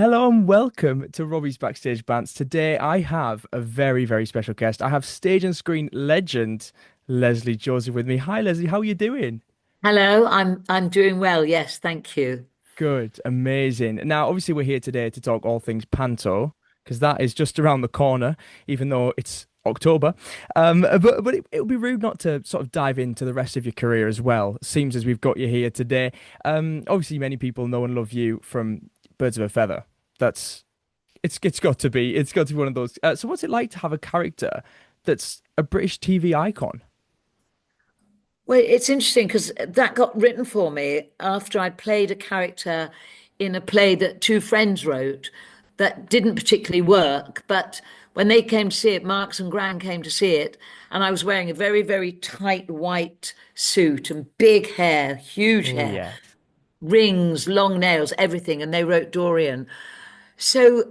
Hello and welcome to Robbie's Backstage Bants. Today I have a very, very special guest. I have stage and screen legend Lesley Joseph with me. Hi Leslie, how are you doing? Hello, I'm doing well. Yes, thank you. Good, amazing. Now, obviously, we're here today to talk all things panto because that is just around the corner, even though it's October. But it would be rude not to sort of dive into the rest of your career as well. Seems as we've got you here today. Obviously, many people know and love you from Birds of a Feather. That's it's got to be one of those. So, what's it like to have a character that's a British TV icon? Well, it's interesting because that got written for me after I played a character in a play that two friends wrote that didn't particularly work. But when they came to see it, Marks and Gran came to see it, and I was wearing a very, very tight white suit and big hair, huge Oh hair, yeah, rings, long nails, everything. And they wrote Dorian. So,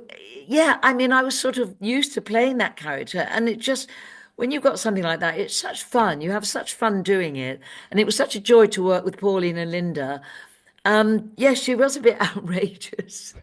yeah, I mean, I was sort of used to playing that character, and it just, when you've got something like that, it's such fun. You have such fun doing it, and it was such a joy to work with Pauline and Linda. Yes, she was a bit outrageous,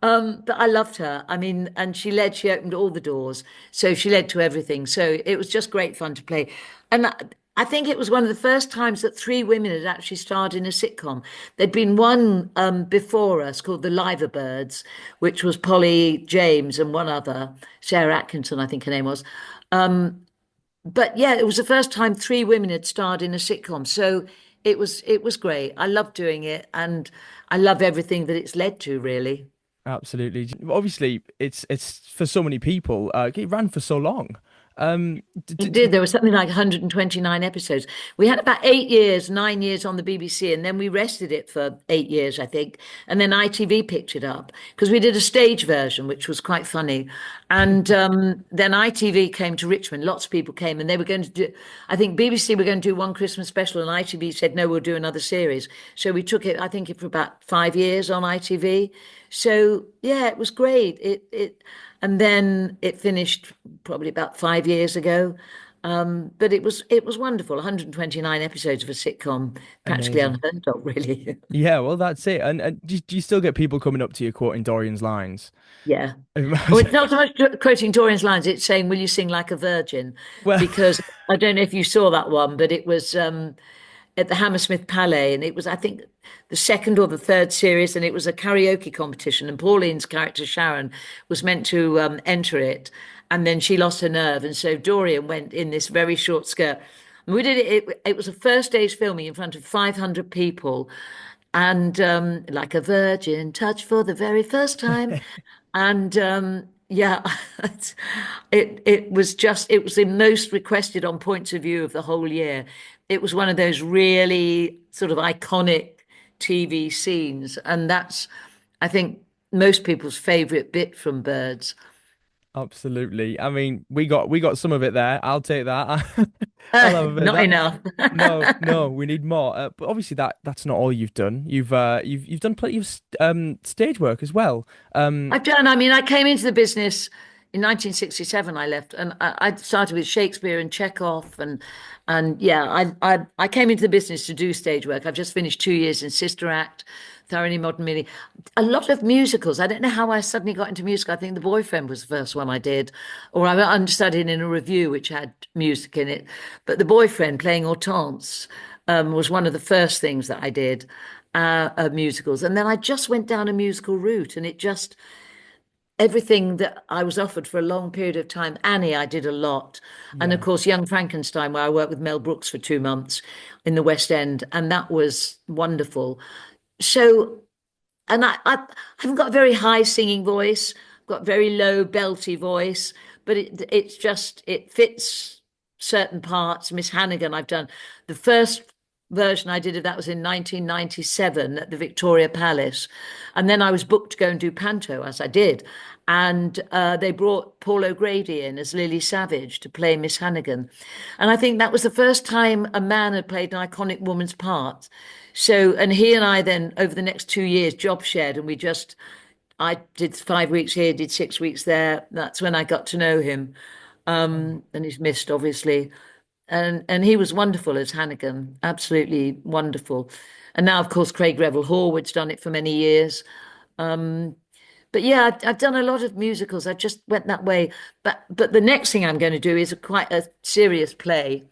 but I loved her. I mean, and she opened all the doors, so she led to everything. So it was just great fun to play, and I think it was one of the first times that three women had actually starred in a sitcom. There'd been one before us called The Liver Birds, which was Polly James and one other, Sarah Atkinson, I think her name was. But yeah, it was the first time three women had starred in a sitcom. So it was great. I loved doing it, and I love everything that it's led to, really. absolutely. Obviously, it's for so many people. It ran for so long. It did. There was something like 129 episodes. We had about 8 years, 9 years on the BBC, and then we rested it for 8 years, I think. And then ITV picked it up because we did a stage version, which was quite funny. And then ITV came to Richmond. Lots of people came, and they were going to do, I think BBC were going to do one Christmas special, and ITV said, no, we'll do another series. So we took it, I think, for about 5 years on ITV. So yeah, it was great. And then it finished probably about 5 years ago. But it was wonderful. 129 episodes of a sitcom, practically Amazing. unheard of, really. Yeah, well, that's it. And do you still get people coming up to you quoting Dorian's lines? Yeah. Well, it's not so much quoting Dorian's lines, it's saying, will you sing like a virgin? Well, Because I don't know if you saw that one, but it was at the Hammersmith Palais, and it was, I think, the second or the third series, and it was a karaoke competition, and Pauline's character Sharon was meant to enter it, and then she lost her nerve, and so Dorian went in this very short skirt. And we did it. It was a first stage filming in front of 500 people, and like a virgin, touched for the very first time, and yeah, it was the most requested on points of view of the whole year. It was one of those really sort of iconic TV scenes, and that's, I think, most people's favorite bit from Birds. absolutely. I mean, we got some of it there. I'll take that. I'll have a bit of Not that. enough. No, no, we need more. But obviously that's not all you've done. You've done plenty of stage work as well. I've done, I mean, I came into the business in 1967, I left, and I started with Shakespeare and Chekhov, and yeah, I came into the business to do stage work. I've just finished 2 years in Sister Act, Thoroughly Modern Millie, a lot of musicals. I don't know how I suddenly got into music. I think The Boyfriend was the first one I did, or I understudied in a review which had music in it. But The Boyfriend, playing Hortense, was one of the first things that I did, musicals. And then I just went down a musical route, and it just, everything that I was offered for a long period of time. Annie, I did a lot. And of Yeah, course, Young Frankenstein, where I worked with Mel Brooks for 2 months in the West End. And that was wonderful. So, and I haven't got a very high singing voice, I've got a very low belty voice, but it's just, it fits certain parts. Miss Hannigan, I've done the first version I did of that was in 1997 at the Victoria Palace. And then I was booked to go and do Panto, as I did. And they brought Paul O'Grady in as Lily Savage to play Miss Hannigan. And I think that was the first time a man had played an iconic woman's part. So, and he and I then, over the next 2 years, job shared, and I did 5 weeks here, did 6 weeks there. That's when I got to know him. And he's missed, obviously. And he was wonderful as Hannigan, absolutely wonderful. And now, of course, Craig Revel Horwood's done it for many years. Um, But yeah, I've done a lot of musicals. I just went that way. But the next thing I'm going to do is quite a serious play,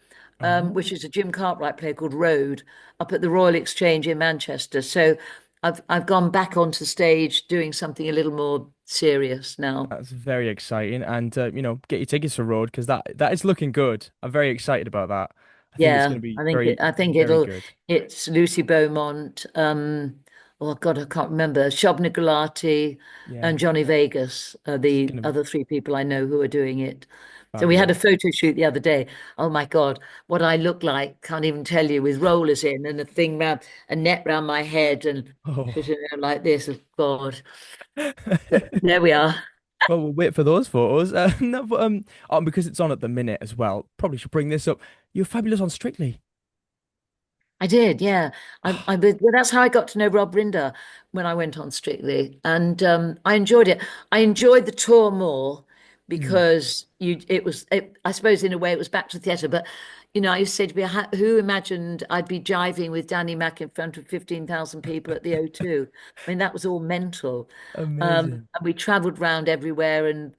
which Oh, is a Jim Cartwright play called Road up at the Royal Exchange in Manchester. So I've gone back onto stage doing something a little more serious now. that's very exciting. And get your tickets for Road because that is looking good. I'm very excited about that. I think it's Yeah, going to be I think very, I think very it'll good. it's Lucy Beaumont, oh God, I can't remember. Shob Nicolati Yeah, and Johnny Vegas are it's the going to be other three people I know who are doing it. So we had a fabulous. photo shoot the other day. Oh my God, what I look like, can't even tell you, with rollers in and a net round my head and Oh. sitting there like this. Oh God. But there we are. Well, we'll wait for those photos. No, but because it's on at the minute as well. Probably should bring this up. You're fabulous on Strictly. I did, yeah. Well, that's how I got to know Rob Rinder when I went on Strictly, and I enjoyed it. I enjoyed the tour more Mm. because I suppose in a way it was back to theatre. But I used to say to me, who imagined I'd be jiving with Danny Mac in front of 15,000 people at the O2? I mean, that was all mental. Amazing. And we travelled round everywhere, and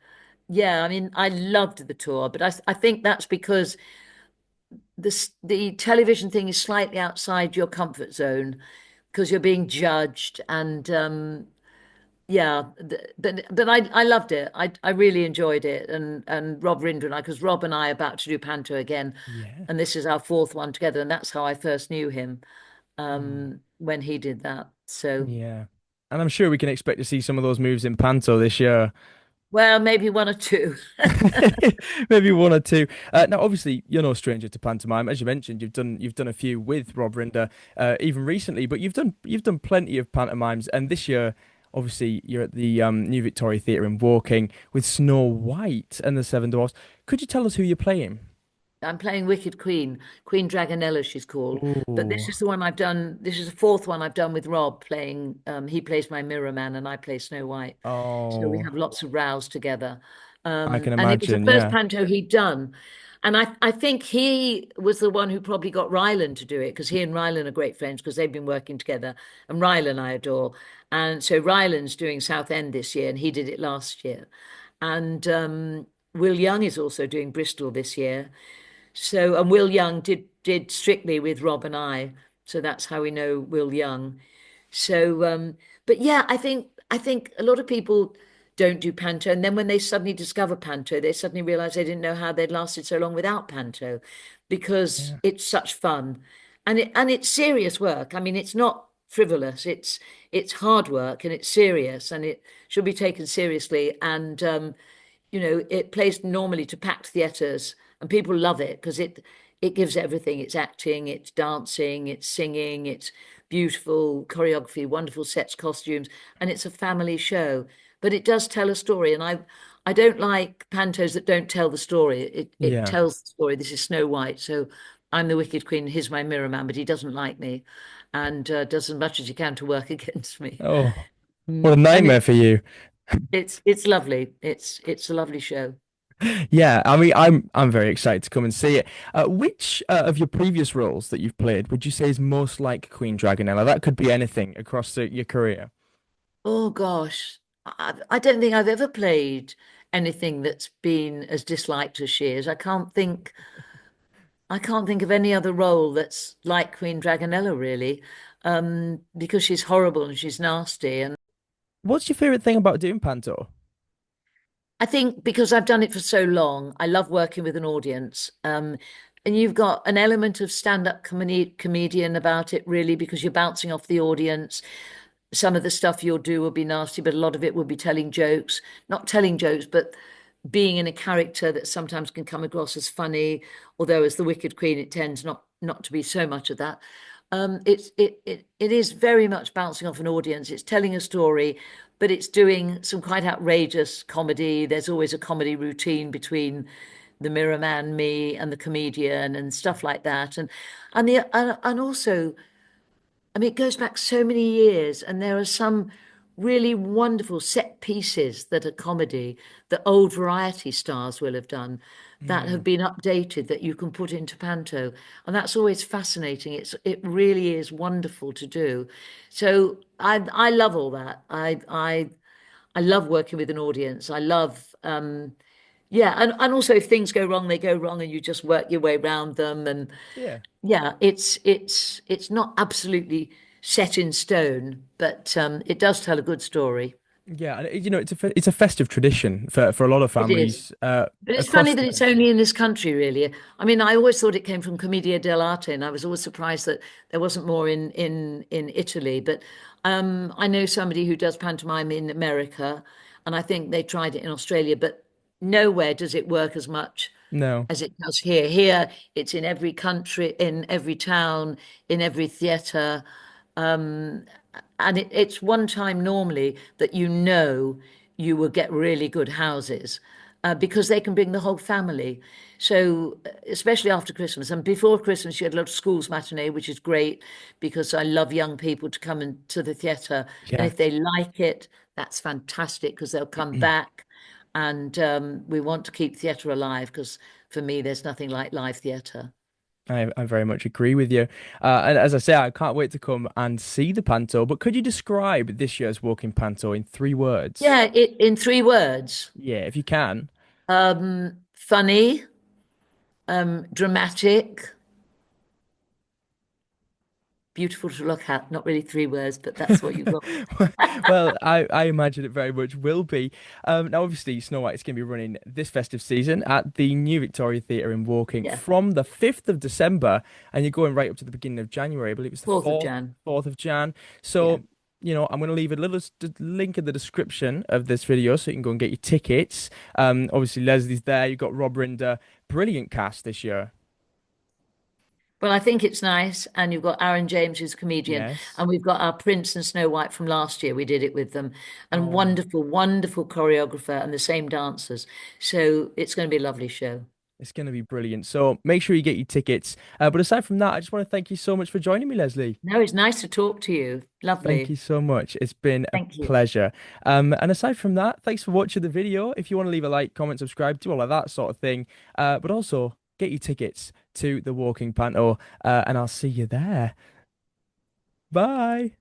yeah, I mean, I loved the tour, but I think that's because the television thing is slightly outside your comfort zone because you're being judged and yeah, but I loved it. I really enjoyed it, and Rob Rinder and I, because Rob and I are about to do Panto again, Yeah. and this is our fourth one together, and that's how I first knew him Oh, when he did that. So yeah. And I'm sure we can expect to see some of those moves in Panto this year. well, maybe one or two. Maybe one or two. Now, obviously, you're no stranger to pantomime, as you mentioned. You've done a few with Rob Rinder, even recently. But you've done plenty of pantomimes, and this year, obviously, you're at the New Victoria Theatre in Woking with Snow White and the Seven Dwarfs. Could you tell us who you're playing? I'm playing Wicked Queen, Queen Dragonella, she's called. But this Oh, is the one I've done. This is the fourth one I've done with Rob playing. He plays my Mirror Man and I play Snow White. So we oh, have lots of rows together. I can And it was the imagine. first Yeah, panto he'd done. And I think he was the one who probably got Rylan to do it because he and Rylan are great friends because they've been working together. And Rylan I adore. And so Rylan's doing Southend this year and he did it last year. And Will Young is also doing Bristol this year. So, and Will Young did Strictly with Rob and I. So that's how we know Will Young. So, but yeah, I think a lot of people don't do panto, and then when they suddenly discover panto, they suddenly realize they didn't know how they'd lasted so long without panto, because yeah, it's such fun, and it's serious work. I mean, it's not frivolous. It's hard work and it's serious, and it should be taken seriously. And it plays normally to packed theatres, and people love it because it gives everything. It's acting, it's dancing, it's singing, it's beautiful choreography, wonderful sets, costumes, and it's a family show. But it does tell a story, and I don't like pantos that don't tell the story. It yeah. tells the story. This is Snow White, so I'm the Wicked Queen. He's my mirror man, but he doesn't like me, and does as much as he can to work against me. Oh, what a And nightmare for you. it's lovely. It's a lovely show. Yeah, I mean, I'm very excited to come and see it. Which of your previous roles that you've played would you say is most like Queen Dragonella? That could be anything across your career. Oh gosh, I don't think I've ever played anything that's been as disliked as she is. I can't think of any other role that's like Queen Dragonella really, because she's horrible and she's nasty. And What's your favorite thing about doing Panto? I think because I've done it for so long, I love working with an audience. And you've got an element of stand-up comedian about it really because you're bouncing off the audience. Some of the stuff you'll do will be nasty, but a lot of it will be telling jokes. Not telling jokes, but being in a character that sometimes can come across as funny, although as the Wicked Queen, it tends not to be so much of that. It is very much bouncing off an audience. It's telling a story, but it's doing some quite outrageous comedy. There's always a comedy routine between the mirror man, me, and the comedian, and stuff like that. And also, I mean, it goes back so many years, and there are some really wonderful set pieces that are comedy that old variety stars will have done that have Mm. been updated that you can put into panto. And that's always fascinating. It really is wonderful to do. So I love all that. I love working with an audience. I love, yeah, and also if things go wrong, they go wrong, and you just work your way around them. And Yeah. yeah, it's not absolutely set in stone, but it does tell a good story. Yeah, and it's a festive tradition for a lot of It is. families But it's funny across that the it's country. only in this country, really. I mean, I always thought it came from Commedia dell'arte, and I was always surprised that there wasn't more in Italy. But I know somebody who does pantomime in America, and I think they tried it in Australia, but nowhere does it work as much No. as it does here. Here, it's in every country, in every town, in every theatre. Um, and it's one time normally that you will get really good houses because they can bring the whole family. So, especially after Christmas and before Christmas, you had a lot of schools matinee, which is great because I love young people to come into the theatre. And Yeah. if they like it, that's fantastic because they'll come back. And we want to keep theatre alive because for me, there's nothing like live theatre. I very much agree with you. And as I say, I can't wait to come and see the panto. But could you describe this year's walking panto in 3 words? Yeah, in 3 words. Yeah, if you can. Funny, dramatic, beautiful to look at. Not really 3 words, but that's what you've got. Well, I imagine it very much will be. Now, obviously, Snow White is going to be running this festive season at the New Victoria Theatre in Woking Yeah, from the 5th of December, and you're going right up to the beginning of January. I believe it's the 4th of 4th, Jan. 4th of Jan. Yeah. So, I'm going to leave a little link in the description of this video so you can go and get your tickets. Obviously, Leslie's there. You've got Rob Rinder. Brilliant cast this year. Well, I think it's nice. And you've got Aaron James, who's a comedian, Yes. and we've got our Prince and Snow White from last year. We did it with them, and Oh. wonderful, wonderful choreographer and the same dancers. So it's going to be a lovely show. It's going to be brilliant. So make sure you get your tickets. But aside from that, I just want to thank you so much for joining me, Lesley. No, it's nice to talk to you. Thank Lovely. you so much. It's been a Thank you. pleasure. And aside from that, thanks for watching the video. If you want to leave a like, comment, subscribe, do all of that sort of thing. But also get your tickets to the Walking Panto, and I'll see you there. Bye.